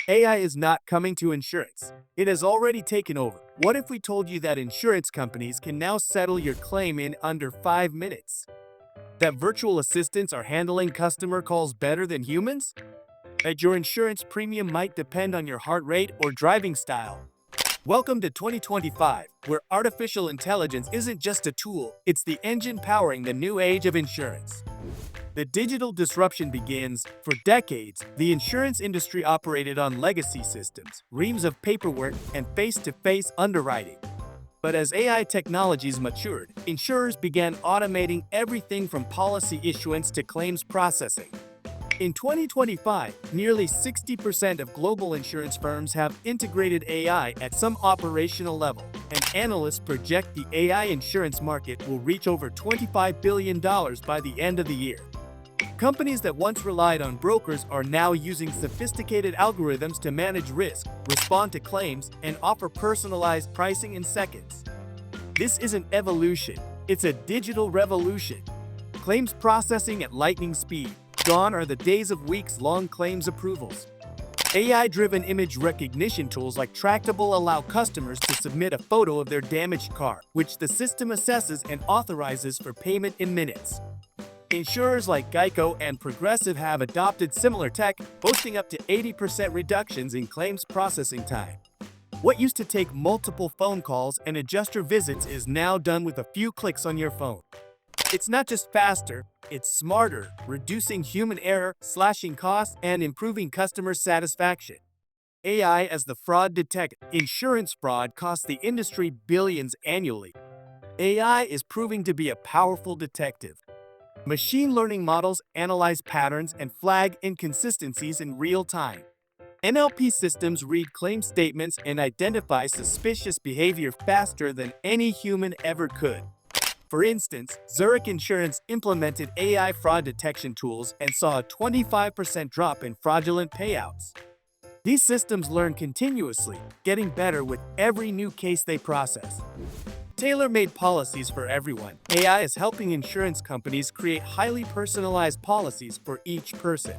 AI is not coming to insurance. It has already taken over. What if we told you that insurance companies can now settle your claim in under 5 minutes? That virtual assistants are handling customer calls better than humans? That your insurance premium might depend on your heart rate or driving style? Welcome to 2025, where artificial intelligence isn't just a tool, it's the engine powering the new age of insurance. The digital disruption begins. For decades, the insurance industry operated on legacy systems, reams of paperwork, and face-to-face underwriting. But as AI technologies matured, insurers began automating everything from policy issuance to claims processing. In 2025, nearly 60% of global insurance firms have integrated AI at some operational level, and analysts project the AI insurance market will reach over $25 billion by the end of the year. Companies that once relied on brokers are now using sophisticated algorithms to manage risk, respond to claims, and offer personalized pricing in seconds. This isn't evolution, it's a digital revolution. Claims processing at lightning speed. Gone are the days of weeks-long claims approvals. AI-driven image recognition tools like Tractable allow customers to submit a photo of their damaged car, which the system assesses and authorizes for payment in minutes. Insurers like Geico and Progressive have adopted similar tech, boasting up to 80% reductions in claims processing time. What used to take multiple phone calls and adjuster visits is now done with a few clicks on your phone. It's not just faster, it's smarter, reducing human error, slashing costs, and improving customer satisfaction. AI as the fraud detector. Insurance fraud costs the industry billions annually. AI is proving to be a powerful detective. Machine learning models analyze patterns and flag inconsistencies in real time. NLP systems read claim statements and identify suspicious behavior faster than any human ever could. For instance, Zurich Insurance implemented AI fraud detection tools and saw a 25% drop in fraudulent payouts. These systems learn continuously, getting better with every new case they process. Tailor-made policies for everyone. AI is helping insurance companies create highly personalized policies for each person.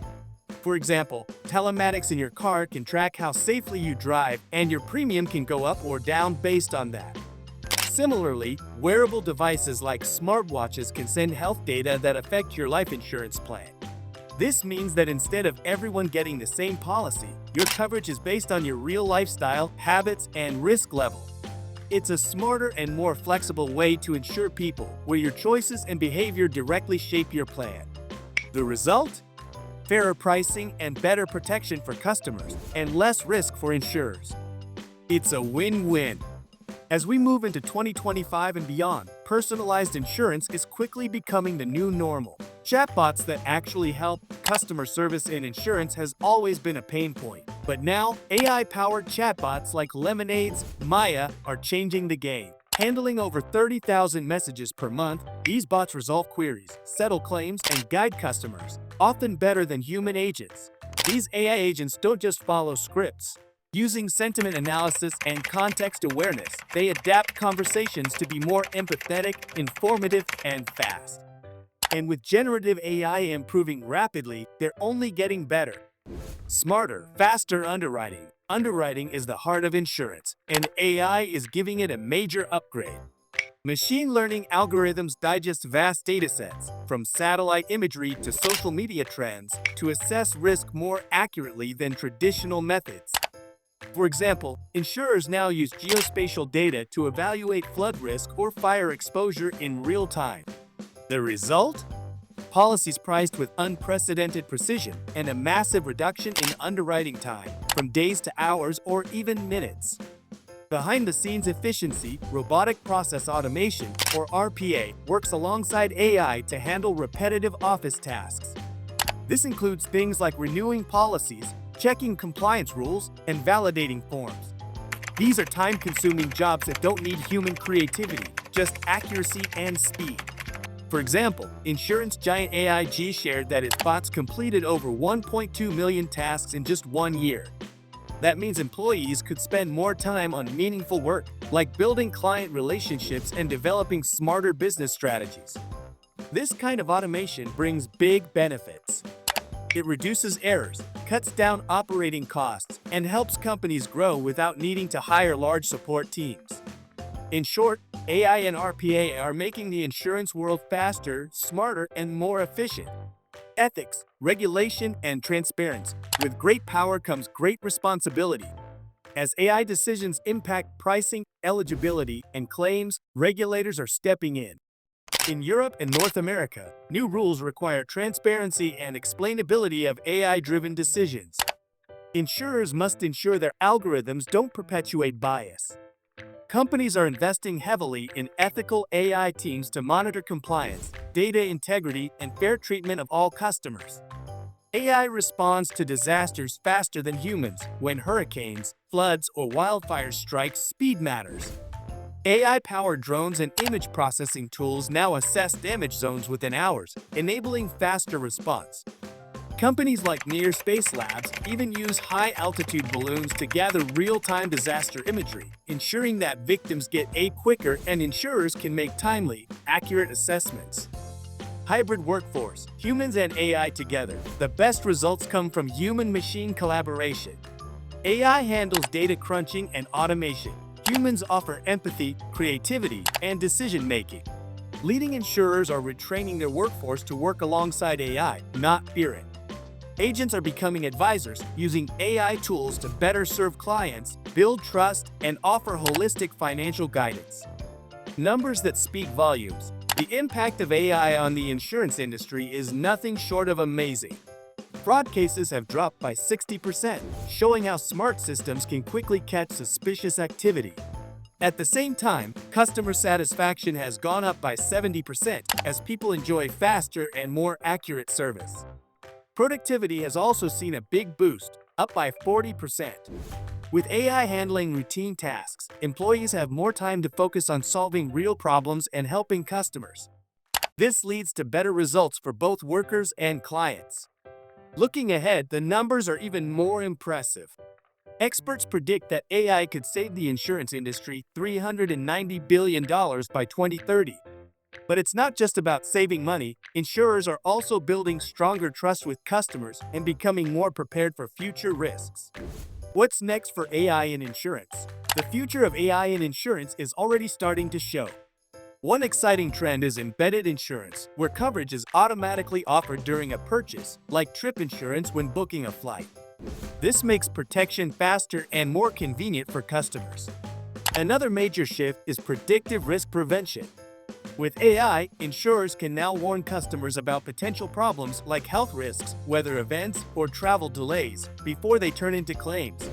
For example, telematics in your car can track how safely you drive, and your premium can go up or down based on that. Similarly, wearable devices like smartwatches can send health data that affect your life insurance plan. This means that instead of everyone getting the same policy, your coverage is based on your real lifestyle, habits, and risk level. It's a smarter and more flexible way to insure people, where your choices and behavior directly shape your plan. The result? Fairer pricing and better protection for customers, and less risk for insurers. It's a win-win. As we move into 2025 and beyond, personalized insurance is quickly becoming the new normal. Chatbots that actually help. Customer service in insurance has always been a pain point, but now AI-powered chatbots like Lemonade's Maya are changing the game. Handling over 30,000 messages per month, these bots resolve queries, settle claims, and guide customers, often better than human agents. These AI agents don't just follow scripts. Using sentiment analysis and context awareness, they adapt conversations to be more empathetic, informative, and fast. And with generative AI improving rapidly, they're only getting better. Smarter, faster underwriting. Underwriting is the heart of insurance, and AI is giving it a major upgrade. Machine learning algorithms digest vast datasets, from satellite imagery to social media trends, to assess risk more accurately than traditional methods. For example, insurers now use geospatial data to evaluate flood risk or fire exposure in real time. The result? Policies priced with unprecedented precision and a massive reduction in underwriting time, from days to hours or even minutes. Behind-the-scenes efficiency, robotic process automation, or RPA, works alongside AI to handle repetitive office tasks. This includes things like renewing policies, checking compliance rules, and validating forms. These are time-consuming jobs that don't need human creativity, just accuracy and speed. For example, insurance giant AIG shared that its bots completed over 1.2 million tasks in just 1 year. That means employees could spend more time on meaningful work, like building client relationships and developing smarter business strategies. This kind of automation brings big benefits. It reduces errors, cuts down operating costs, and helps companies grow without needing to hire large support teams. In short, AI and RPA are making the insurance world faster, smarter, and more efficient. Ethics, regulation, and transparency. With great power comes great responsibility. As AI decisions impact pricing, eligibility, and claims, regulators are stepping in. In Europe and North America, new rules require transparency and explainability of AI-driven decisions. Insurers must ensure their algorithms don't perpetuate bias. Companies are investing heavily in ethical AI teams to monitor compliance, data integrity, and fair treatment of all customers. AI responds to disasters faster than humans. When hurricanes, floods, or wildfires strike, speed matters. AI-powered drones and image processing tools now assess damage zones within hours, enabling faster response. Companies like Near Space Labs even use high-altitude balloons to gather real-time disaster imagery, ensuring that victims get aid quicker and insurers can make timely, accurate assessments. Hybrid workforce, humans and AI together. The best results come from human-machine collaboration. AI handles data crunching and automation. Humans offer empathy, creativity, and decision-making. Leading insurers are retraining their workforce to work alongside AI, not fear it. Agents are becoming advisors, using AI tools to better serve clients, build trust, and offer holistic financial guidance. Numbers that speak volumes. The impact of AI on the insurance industry is nothing short of amazing. Fraud cases have dropped by 60%, showing how smart systems can quickly catch suspicious activity. At the same time, customer satisfaction has gone up by 70% as people enjoy faster and more accurate service. Productivity has also seen a big boost, up by 40%. With AI handling routine tasks, employees have more time to focus on solving real problems and helping customers. This leads to better results for both workers and clients. Looking ahead, the numbers are even more impressive. Experts predict that AI could save the insurance industry $390 billion by 2030. But it's not just about saving money. Insurers are also building stronger trust with customers and becoming more prepared for future risks. What's next for AI in insurance? The future of AI in insurance is already starting to show. One exciting trend is embedded insurance, where coverage is automatically offered during a purchase, like trip insurance when booking a flight. This makes protection faster and more convenient for customers. Another major shift is predictive risk prevention. With AI, insurers can now warn customers about potential problems like health risks, weather events, or travel delays before they turn into claims.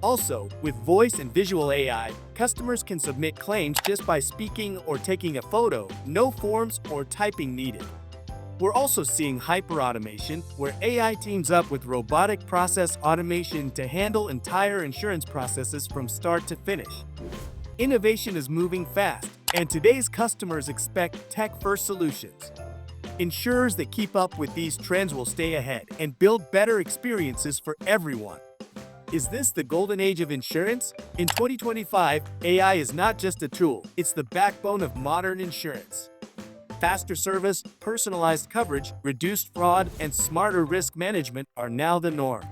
Also, with voice and visual AI, customers can submit claims just by speaking or taking a photo, no forms or typing needed. We're also seeing hyper-automation, where AI teams up with robotic process automation to handle entire insurance processes from start to finish. Innovation is moving fast, and today's customers expect tech-first solutions. Insurers that keep up with these trends will stay ahead and build better experiences for everyone. Is this the golden age of insurance? In 2025, AI is not just a tool, it's the backbone of modern insurance. Faster service, personalized coverage, reduced fraud, and smarter risk management are now the norm.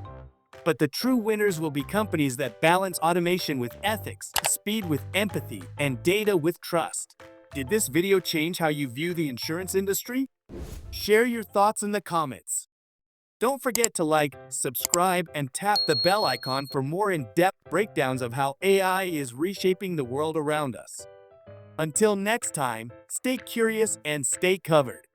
But the true winners will be companies that balance automation with ethics, speed with empathy, and data with trust. Did this video change how you view the insurance industry? Share your thoughts in the comments. Don't forget to like, subscribe, and tap the bell icon for more in-depth breakdowns of how AI is reshaping the world around us. Until next time, stay curious and stay covered.